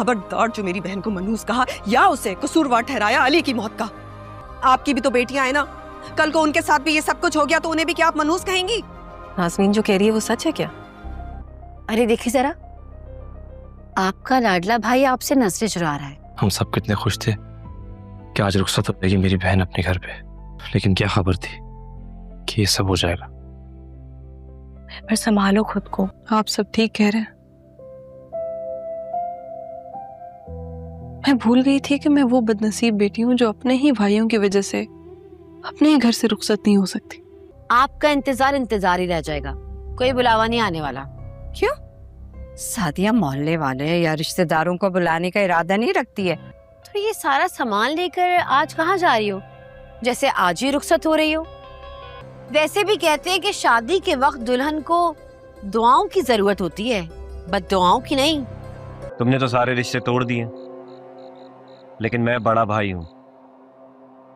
खबरदार जो मेरी बहन को मनहूस कहा या उसे कसूरवार ठहराया अली की मौत का। आपकी भी तो बेटियां हैं ना, कल को उनके साथ भी ये सब कुछ हो गया तो उन्हें भी क्या आप मनहूस कहेंगी? नाज़मीन जो कह रही है वो सच है क्या? अरे देखिए जरा, आपका लाडला भाई आपसे नजरें चुरा रहा है। हम सब कितने खुश थे कि आज रुखसत हो जाएगी मेरी बहन अपने घर पे, लेकिन क्या खबर थी कि ये सब हो जाएगा। पर संभालो खुद को, आप सब ठीक कह रहे हैं। मैं भूल गई थी कि मैं वो बदनसीब बेटी हूँ जो अपने ही भाइयों की वजह से अपने ही घर से रुखसत नहीं हो सकती। आपका इंतजार ही रह जाएगा, कोई बुलावा नहीं आने वाला। क्यों? सादिया मोहल्ले वाले या रिश्तेदारों को बुलाने का इरादा नहीं रखती है? तो ये सारा सामान लेकर आज कहाँ जा रही हो, जैसे आज ही रुखसत हो रही हो? वैसे भी कहते हैं कि शादी के वक्त दुल्हन को दुआओं की जरूरत होती है, बद्दुआओं की नहीं। तुमने तो सारे रिश्ते तोड़ दिए, लेकिन मैं बड़ा भाई हूँ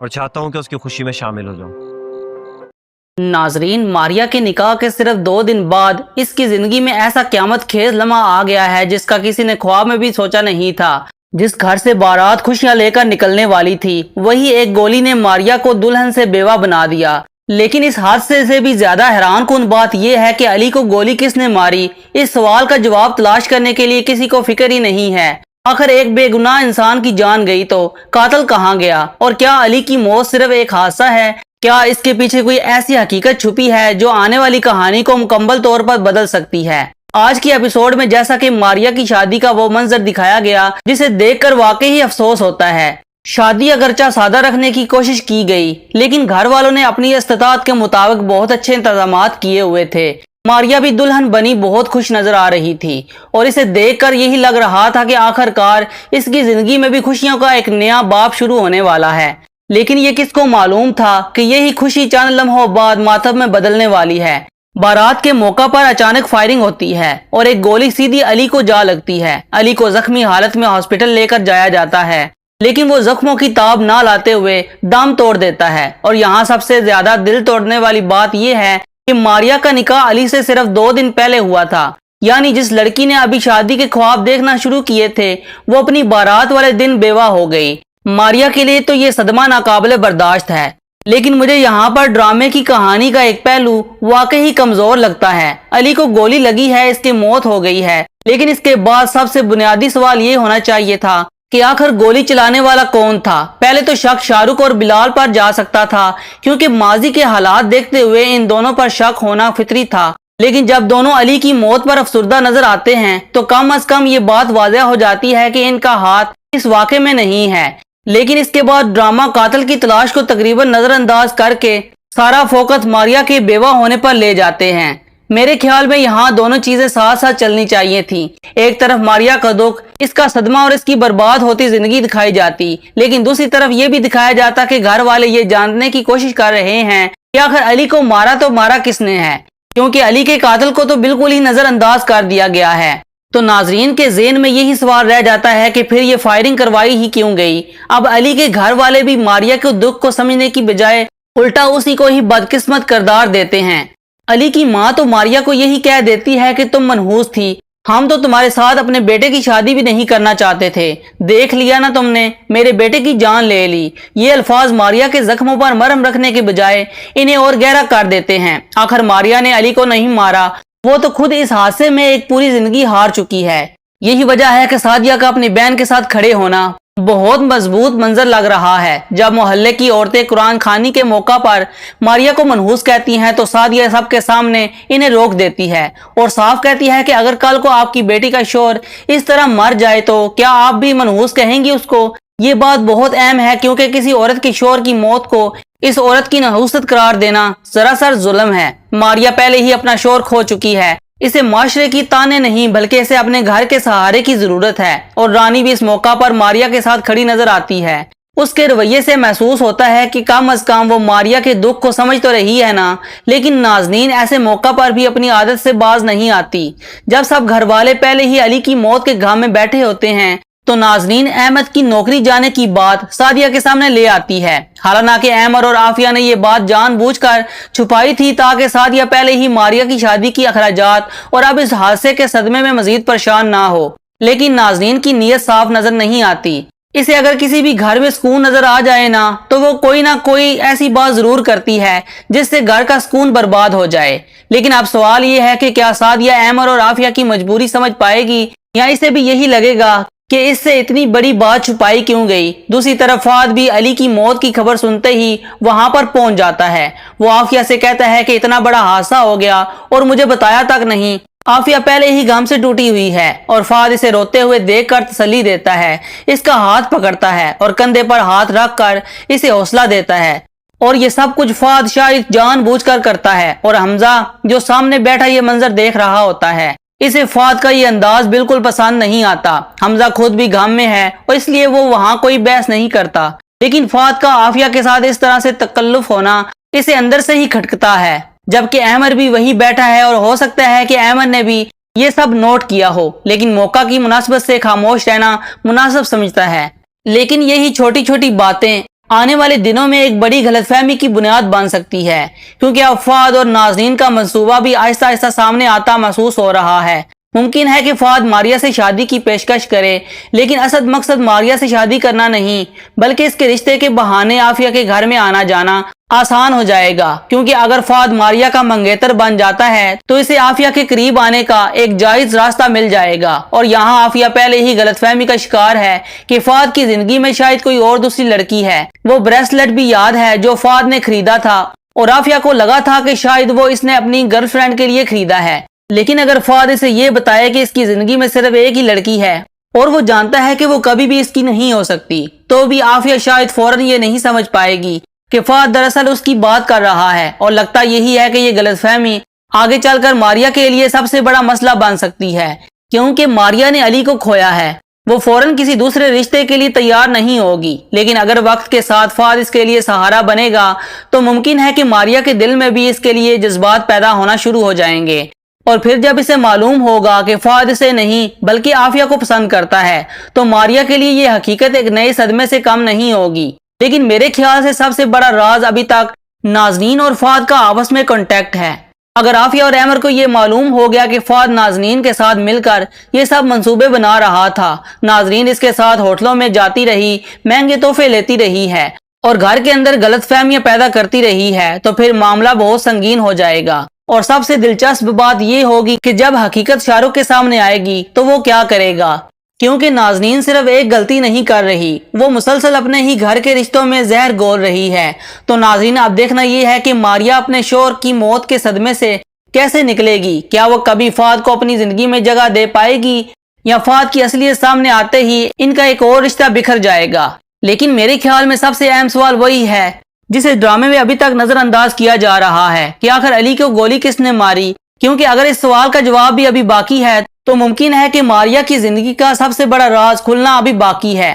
और चाहता हूँ कि उसकी खुशी में शामिल हो जाऊं। नाजरीन, मारिया के निकाह के सिर्फ 2 दिन बाद इसकी जिंदगी में ऐसा क़यामत खेज लम्हा आ गया है जिसका किसी ने ख्वाब में भी सोचा नहीं था। जिस घर से बारात खुशियां लेकर निकलने वाली थी, वही एक गोली ने मारिया को दुल्हन से बेवा बना दिया। लेकिन इस हादसे से भी ज्यादा हैरान कुन बात यह है कि अली को गोली किसने मारी, इस सवाल का जवाब तलाश करने के लिए किसी को फिक्र ही नहीं है। आखिर एक बेगुनाह इंसान की जान गई तो कातिल कहाँ गया? और क्या अली की मौत सिर्फ एक हादसा है? क्या इसके पीछे कोई ऐसी हकीकत छुपी है जो आने वाली कहानी को मुकम्मल तौर पर बदल सकती है? आज की एपिसोड में जैसा कि मारिया की शादी का वो मंजर दिखाया गया जिसे देखकर वाकई ही अफसोस होता है। शादी अगरचा सादा रखने की कोशिश की गई, लेकिन घर वालों ने अपनी इस्तिताअत के मुताबिक बहुत अच्छे इंतजामात किए हुए थे। मारिया भी दुल्हन बनी बहुत खुश नजर आ रही थी और इसे देखकर यही लग रहा था कि आखिरकार इसकी जिंदगी में भी खुशियों का एक नया बाब शुरू होने वाला है। लेकिन ये किसको मालूम था कि यही खुशी चंद लम्हों बाद मातम में बदलने वाली है। बारात के मौका पर अचानक फायरिंग होती है और एक गोली सीधी अली को जा लगती है। अली को जख्मी हालत में हॉस्पिटल लेकर जाया जाता है, लेकिन वो जख्मों की ताब ना लाते हुए दम तोड़ देता है। और यहाँ सबसे ज्यादा दिल तोड़ने वाली बात यह है कि मारिया का निकाह अली से सिर्फ 2 दिन पहले हुआ था। यानी जिस लड़की ने अभी शादी के ख्वाब देखना शुरू किए थे वो अपनी बारात वाले दिन बेवा हो गई। मारिया के लिए तो ये सदमा नाकाबिले बर्दाश्त है। लेकिन मुझे यहाँ पर ड्रामे की कहानी का एक पहलू वाकई ही कमजोर लगता है। अली को गोली लगी है, इसकी मौत हो गई है, लेकिन इसके बाद सबसे बुनियादी सवाल ये होना चाहिए था कि आखिर गोली चलाने वाला कौन था। पहले तो शक शाहरुख और बिलाल पर जा सकता था, क्योंकि माजी के हालात देखते हुए इन दोनों पर शक होना फितरी था। लेकिन जब दोनों अली की मौत पर अफसुर्दा नजर आते हैं तो कम अज कम ये बात वाज़ेह हो जाती है कि इनका हाथ इस वाक़े में नहीं है। लेकिन इसके बाद ड्रामा कातिल की तलाश को तकरीबन नजरअंदाज करके सारा फोकस मारिया के बेवा होने पर ले जाते हैं। मेरे ख्याल में यहाँ दोनों चीजें साथ साथ चलनी चाहिए थी। एक तरफ मारिया का दुख, इसका सदमा और इसकी बर्बाद होती जिंदगी दिखाई जाती, लेकिन दूसरी तरफ ये भी दिखाया जाता कि घर वाले ये जानने की कोशिश कर रहे हैं कि आखिर अली को मारा तो मारा किसने है, क्योंकि अली के कातिल को तो बिल्कुल ही नजरअंदाज कर दिया गया है। तो नाजरीन के ज़हन में यही सवाल रह जाता है कि फिर ये फायरिंग करवाई ही क्यों गई। अब अली के घर वाले भी मारिया के दुख को समझने की बजाय उल्टा उसी को ही बदकिस्मत किरदार देते हैं। अली की माँ तो मारिया को यही कह देती है कि तुम मनहूस थी, हम तो तुम्हारे साथ अपने बेटे की शादी भी नहीं करना चाहते थे, देख लिया ना तुमने, मेरे बेटे की जान ले ली। ये अल्फाज मारिया के जख्मों पर मरहम रखने के बजाय इन्हें और गहरा कर देते हैं। आखिर मारिया ने अली को नहीं मारा, वो तो खुद इस हादसे में एक पूरी जिंदगी हार चुकी है। यही वजह है कि सादिया का अपनी बहन के साथ खड़े होना बहुत मजबूत मंजर लग रहा है। जब मोहल्ले की औरतें कुरान खानी के मौका पर मारिया को मनहूस कहती हैं तो सादिया सबके सामने इन्हें रोक देती है और साफ कहती है कि अगर कल को आपकी बेटी का शोहर इस तरह मर जाए तो क्या आप भी मनहूस कहेंगी उसको? ये बात बहुत अहम है, क्योंकि किसी औरत के शोहर की मौत को इस औरत की नहूसत करार देना सरासर जुल्म है। मारिया पहले ही अपना शोहर खो चुकी है, इसे माशरे की ताने नहीं बल्कि इसे अपने घर के सहारे की जरूरत है। और रानी भी इस मौका पर मारिया के साथ खड़ी नजर आती है। उसके रवैये से महसूस होता है कि कम अज कम वो मारिया के दुख को समझ तो रही है ना। लेकिन नाजनीन ऐसे मौका पर भी अपनी आदत से बाज नहीं आती। जब सब घर वाले पहले ही अली की मौत के घाम में बैठे होते हैं तो नाजनीन अहमद की नौकरी जाने की बात सादिया के सामने ले आती है। हालांकि अहमद और आफिया ने ये बात जानबूझकर छुपाई थी ताकि सादिया पहले ही मारिया की शादी की अखराजात और अब इस हादसे के सदमे में मजीद परेशान ना हो। लेकिन नाजरीन की नीयत साफ नजर नहीं आती। इसे अगर किसी भी घर में सुकून नजर आ जाए ना तो वो कोई ना कोई ऐसी बात जरूर करती है जिससे घर का सुकून बर्बाद हो जाए। लेकिन अब सवाल ये है कि क्या सादिया अहमर और आफिया की मजबूरी समझ पाएगी या इसे भी यही लगेगा कि इससे इतनी बड़ी बात छुपाई क्यों गई। दूसरी तरफ फाद भी अली की मौत की खबर सुनते ही वहां पर पहुंच जाता है। वो आफिया से कहता है कि इतना बड़ा हादसा हो गया और मुझे बताया तक नहीं। आफिया पहले ही गम से टूटी हुई है और फाद इसे रोते हुए देखकर तसल्ली देता है, इसका हाथ पकड़ता है और कंधे पर हाथ रखकर इसे हौसला देता है। और ये सब कुछ फाद शायद जानबूझकर करता है और हमजा जो सामने बैठा ये मंजर देख रहा होता है। इसे फाद का ये अंदाज बिल्कुल पसंद नहीं आता। हमजा खुद भी गम में है और इसलिए वो वहां कोई बहस नहीं करता। लेकिन फाद का आफिया के साथ इस तरह से तकल्लुफ होना इसे अंदर से ही खटकता है, जबकि अहमर भी वहीं बैठा है और हो सकता है कि अहमर ने भी ये सब नोट किया हो, लेकिन मौका की मुनासिबत से खामोश रहना मुनासिब समझता है। लेकिन यही छोटी छोटी बातें आने वाले दिनों में एक बड़ी गलतफहमी की बुनियाद बन सकती है, क्योंकि अब फाद और नाजरीन का मंसूबा भी आहिस्ता आहिस्ता सामने आता महसूस हो रहा है। मुमकिन है कि फाद मारिया से शादी की पेशकश करे, लेकिन असद मकसद मारिया से शादी करना नहीं बल्कि इसके रिश्ते के बहाने आफिया के घर में आना जाना आसान हो जाएगा। क्योंकि अगर फाद मारिया का मंगेतर बन जाता है तो इसे आफिया के करीब आने का एक जायज रास्ता मिल जाएगा। और यहाँ आफिया पहले ही गलतफहमी का शिकार है कि फाद की जिंदगी में शायद कोई और दूसरी लड़की है। वो ब्रेसलेट भी याद है जो फाद ने खरीदा था और आफिया को लगा था कि शायद वो इसने अपनी गर्लफ्रेंड के लिए खरीदा है। लेकिन अगर फाद इसे ये बताए कि इसकी जिंदगी में सिर्फ एक ही लड़की है और वो जानता है कि वो कभी भी इसकी नहीं हो सकती, तो भी आफिया शायद फौरन ये नहीं समझ पाएगी कि फाद दरअसल उसकी बात कर रहा है। और लगता यही है कि ये गलतफहमी आगे चलकर मारिया के लिए सबसे बड़ा मसला बन सकती है, क्योंकि मारिया ने अली को खोया है। वो फौरन किसी दूसरे रिश्ते के लिए तैयार नहीं होगी, लेकिन अगर वक्त के साथ फाद इसके लिए सहारा बनेगा तो मुमकिन है कि मारिया के दिल में भी इसके लिए जज्बात पैदा होना शुरू हो जाएंगे। और फिर जब इसे मालूम होगा कि फाद इसे नहीं बल्कि आफिया को पसंद करता है तो मारिया के लिए ये हकीकत एक नए सदमे से कम नहीं होगी। लेकिन मेरे ख्याल से सबसे बड़ा राज अभी तक नाजनीन और फाद का आपस में कांटेक्ट है। अगर आफिया और अहमर को ये मालूम हो गया कि फाद नाजनीन के साथ मिलकर ये सब मंसूबे बना रहा था, नाजनीन इसके साथ होटलों में जाती रही, महंगे तोहफे लेती रही है और घर के अंदर गलतफहमियां पैदा करती रही है, तो फिर मामला बहुत संगीन हो जाएगा। और सबसे दिलचस्प बात यह होगी कि जब हकीकत शाहरुख के सामने आएगी तो वो क्या करेगा, क्योंकि नाजनीन सिर्फ एक गलती नहीं कर रही, वो मुसलसल अपने ही घर के रिश्तों में जहर घोल रही है। तो नाजरीन अब देखना ये है कि मारिया अपने शोहर की मौत के सदमे से कैसे निकलेगी। क्या वो कभी फाद को अपनी जिंदगी में जगह दे पाएगी या फाद की असलियत सामने आते ही इनका एक और रिश्ता बिखर जाएगा। लेकिन मेरे ख्याल में सबसे अहम सवाल वही है जिसे ड्रामे में अभी तक नजरअंदाज किया जा रहा है कि आखिर अली को गोली किसने मारी। क्योंकि अगर इस सवाल का जवाब भी अभी बाकी है तो मुमकिन है कि मारिया की जिंदगी का सबसे बड़ा राज खुलना अभी बाकी है।